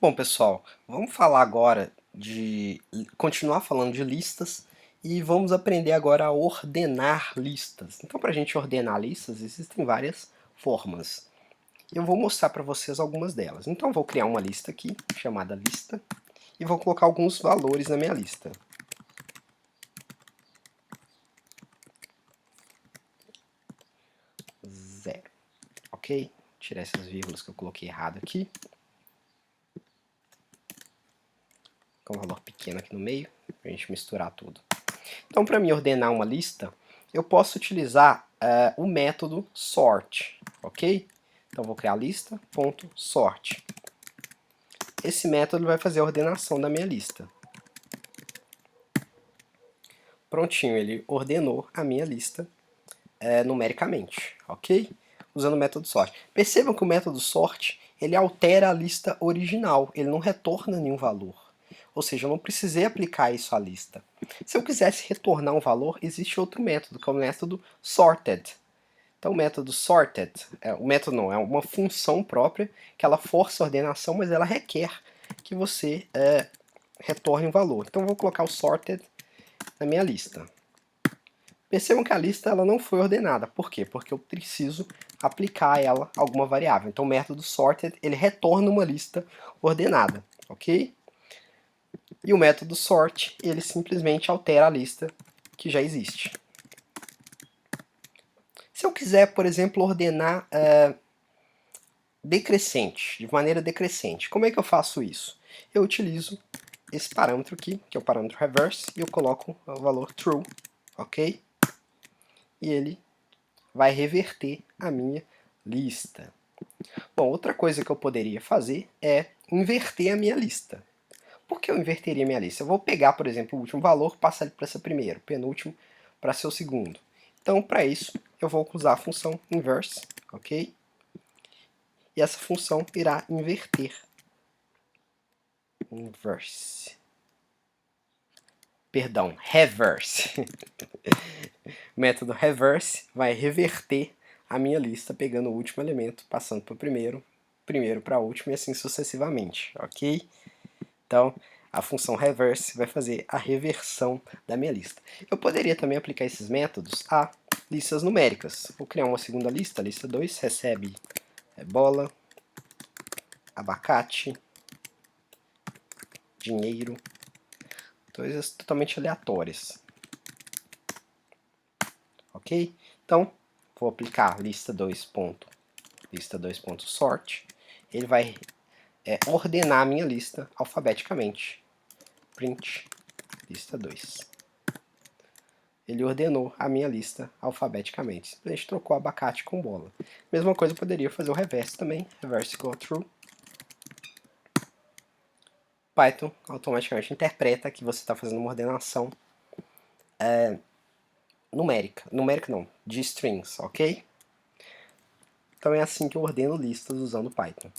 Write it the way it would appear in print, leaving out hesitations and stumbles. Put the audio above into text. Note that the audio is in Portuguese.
Bom, pessoal, vamos falar agora de continuar falando de listas e vamos aprender agora a ordenar listas. Então, para a gente ordenar listas, existem várias formas. Eu vou mostrar para vocês algumas delas. Então, eu vou criar uma lista aqui, chamada lista, e vou colocar alguns valores na minha lista. Zero, ok? Tirar essas vírgulas que eu coloquei errado aqui. Com um valor pequeno aqui no meio, para a gente misturar tudo. Então, para mim ordenar uma lista, eu posso utilizar o método sort, ok? Então, vou criar lista.sort. Esse método vai fazer a ordenação da minha lista. Prontinho, ele ordenou a minha lista numericamente, ok? Usando o método sort. Percebam que o método sort, ele altera a lista original, ele não retorna nenhum valor. Ou seja, eu não precisei aplicar isso à lista. Se eu quisesse retornar um valor, existe outro método, que é o método sorted. Então o método sorted, o método não, é uma função própria, que ela força a ordenação, mas ela requer que você retorne um valor. Então eu vou colocar o sorted na minha lista. Percebam que a lista ela não foi ordenada. Por quê? Porque eu preciso aplicar a ela alguma variável. Então o método sorted ele retorna uma lista ordenada, ok? E o método sort ele simplesmente altera a lista que já existe. Se eu quiser, por exemplo, ordenar decrescente, de maneira decrescente, como é que eu faço isso? Eu utilizo esse parâmetro aqui, que é o parâmetro reverse, e eu coloco o valor true, ok? E ele vai reverter a minha lista. Bom, outra coisa que eu poderia fazer é inverter a minha lista. Por que eu inverteria a minha lista? Eu vou pegar, por exemplo, o último valor, passar ele para ser primeiro, penúltimo para ser o segundo. Então, para isso, eu vou usar a função inverse, ok? E essa função irá inverter. Inverse. Perdão, reverse. O método reverse vai reverter a minha lista, pegando o último elemento, passando para o primeiro, primeiro para o último e assim sucessivamente, ok? Então, a função reverse vai fazer a reversão da minha lista. Eu poderia também aplicar esses métodos a listas numéricas. Vou criar uma segunda lista, lista 2, recebe bola, abacate, dinheiro, coisas totalmente aleatórias. Ok? Então, vou aplicar lista2.sort. Ele vai ordenar a minha lista alfabeticamente. Print lista 2. Ele ordenou a minha lista alfabeticamente. A gente trocou abacate com bola. Mesma coisa eu poderia fazer o reverse também. Reverse go through. Python automaticamente interpreta que você está fazendo uma ordenação numérica. Numérica não, de strings, ok? Então é assim que eu ordeno listas usando Python.